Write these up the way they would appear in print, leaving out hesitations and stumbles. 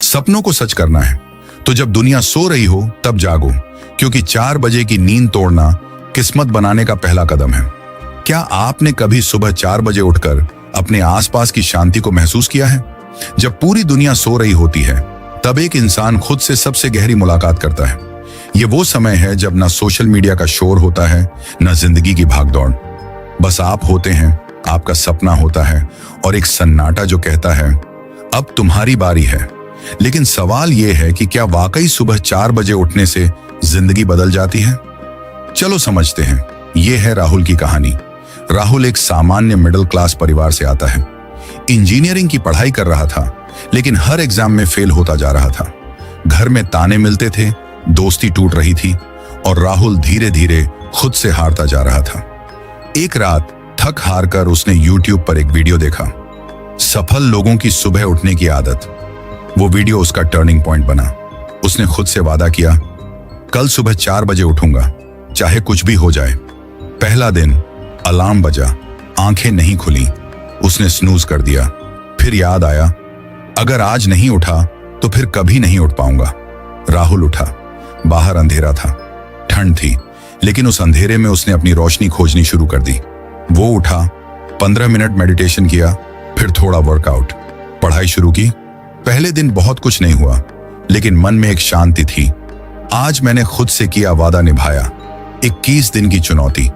सपनों को सच करना है तो जब दुनिया सो रही हो तब जागो, क्योंकि 4 बजे की नींद तोड़ना किस्मत बनाने का पहला कदम है। क्या आपने कभी सुबह 4 बजे उठकर अपने आसपास की शांति को महसूस किया है? जब पूरी दुनिया सो रही होती है तब एक इंसान खुद से सबसे गहरी मुलाकात करता है। ये वो समय है जब ना सोशल मीडिया का शोर होता है, ना जिंदगी की भागदौड़। बस आप होते हैं, आपका सपना होता है और एक सन्नाटा जो कहता है अब तुम्हारी बारी है। लेकिन सवाल यह है कि क्या वाकई सुबह 4 बजे उठने से जिंदगी बदल जाती है? चलो समझते हैं। यह है राहुल की कहानी। राहुल एक सामान्य मिडिल क्लास परिवार से आता है। इंजीनियरिंग की पढ़ाई कर रहा था, लेकिन हर एग्जाम में फेल होता जा रहा था। घर में ताने मिलते थे, दोस्ती टूट रही थी और राहुल धीरे धीरे खुद से हारता जा रहा था। एक रात थक हार कर उसने YouTube पर एक वीडियो देखा, सफल लोगों की सुबह उठने की आदत। वो वीडियो उसका टर्निंग पॉइंट बना। उसने खुद से वादा किया, कल सुबह 4 बजे उठूंगा, चाहे कुछ भी हो जाए। पहला दिन अलार्म बजा, आंखें नहीं खुली, उसने स्नूज कर दिया। फिर याद आया, अगर आज नहीं उठा तो फिर कभी नहीं उठ पाऊंगा। राहुल उठा। बाहर अंधेरा था, ठंड थी, लेकिन उस अंधेरे में उसने अपनी रोशनी खोजनी शुरू कर दी। वो उठा, 15 मिनट मेडिटेशन किया, फिर थोड़ा वर्कआउट, पढ़ाई शुरू की। पहले दिन बहुत कुछ नहीं हुआ, लेकिन मन में एक शांति थी। आज मैंने खुद से किया वादा निभाया। 21 दिन की चुनौती।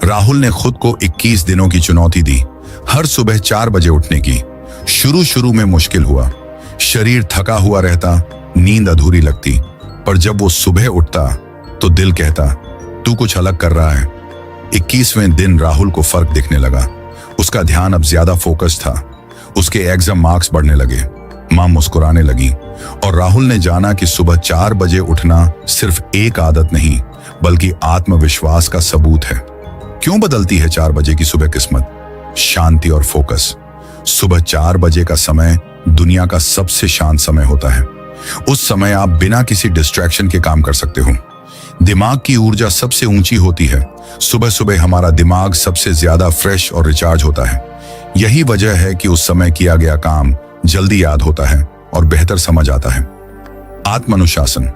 राहुल ने खुद को 21 दिनों की चुनौती दी, हर सुबह 4 बजे उठने की। शुरू में मुश्किल हुआ, शरीर थका हुआ रहता, नींद अधूरी लगती, पर जब वो सुबह उठता तो दिल कहता तू कुछ अलग कर रहा है। 21वें दिन राहुल को फर्क दिखने लगा। उसका ध्यान अब ज्यादा फोकस था। उसके एग्जाम मार्क्स बढ़ने लगे, मां मुस्कुराने लगी और राहुल ने जाना कि सुबह 4 बजे उठना सिर्फ एक आदत नहीं, बल्कि आत्मविश्वास का सबूत है। क्यों बदलती है 4 बजे की सुबह किस्मत? शांति और फोकस। सुबह 4 बजे का समय दुनिया का सबसे शांत समय होता है। उस समय आप बिना किसी डिस्ट्रैक्शन के काम कर सकते हो। दिमाग की ऊर्जा सबसे ऊंची होती है। सुबह सुबह हमारा दिमाग सबसे ज्यादा फ्रेश और रिचार्ज होता है। यही वजह है कि उस समय किया गया काम जल्दी याद होता है और बेहतर समझ आता है। आत्मानुशासन।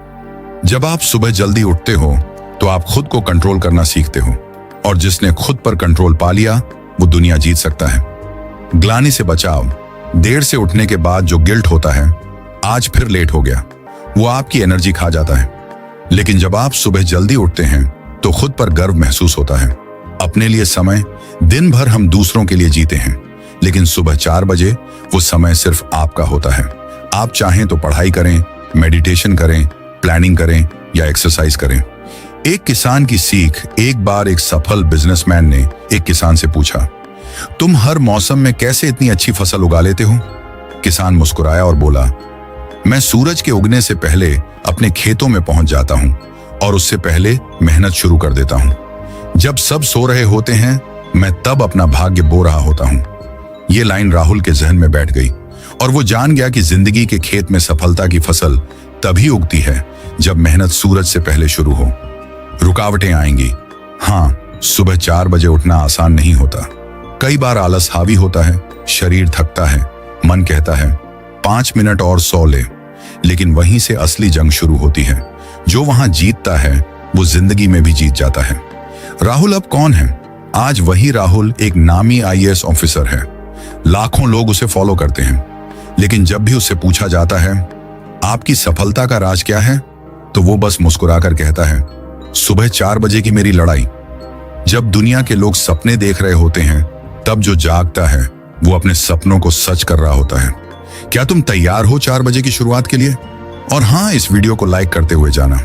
जब आप सुबह जल्दी उठते हो तो आप खुद को कंट्रोल करना सीखते हो, और जिसने खुद पर कंट्रोल पा लिया वो दुनिया जीत सकता है। ग्लानि से बचाव। देर से उठने के बाद जो गिल्ट होता है, आज फिर लेट हो गया, वो आपकी एनर्जी खा जाता है। लेकिन जब आप सुबह जल्दी उठते हैं तो खुद पर गर्व महसूस होता है। अपने लिए समय। दिन भर हम दूसरों के लिए जीते हैं, लेकिन सुबह 4 बजे वो समय सिर्फ आपका होता है। आप चाहें तो पढ़ाई करें, मेडिटेशन करें, प्लानिंग करें या एक्सरसाइज करें। एक किसान की सीख। एक बार एक सफल बिजनेसमैन ने एक किसान से पूछा, तुम हर मौसम में कैसे इतनी अच्छी फसल उगा लेते हो? किसान मुस्कुराया और बोला, मैं सूरज के उगने से पहले अपने खेतों में पहुंच जाता हूं और उससे पहले मेहनत शुरू कर देता हूं। जब सब सो रहे होते हैं मैं तब अपना भाग्य बो रहा होता हूं। ये लाइन राहुल के जहन में बैठ गई और वो जान गया कि जिंदगी के खेत में सफलता की फसल तभी उगती है जब मेहनत सूरज से पहले शुरू हो। रुकावटें आएंगी। हाँ, सुबह 4 बजे उठना आसान नहीं होता। कई बार आलस हावी होता है, शरीर थकता है, मन कहता है 5 मिनट और सो ले। लेकिन वहीं से असली जंग शुरू होती है। जो वहां जीतता है वो जिंदगी में भी जीत जाता है। राहुल अब कौन है? आज वही राहुल एक नामी IAS ऑफिसर है। लाखों लोग उसे फॉलो करते हैं, लेकिन जब भी उससे पूछा जाता है आपकी सफलता का राज क्या है, तो वो बस मुस्कुराकर कहता है सुबह 4 बजे की मेरी लड़ाई। जब दुनिया के लोग सपने देख रहे होते हैं तब जो जागता है वो अपने सपनों को सच कर रहा होता है। क्या तुम तैयार हो 4 बजे की शुरुआत के लिए? और हाँ, इस वीडियो को लाइक करते हुए जाना।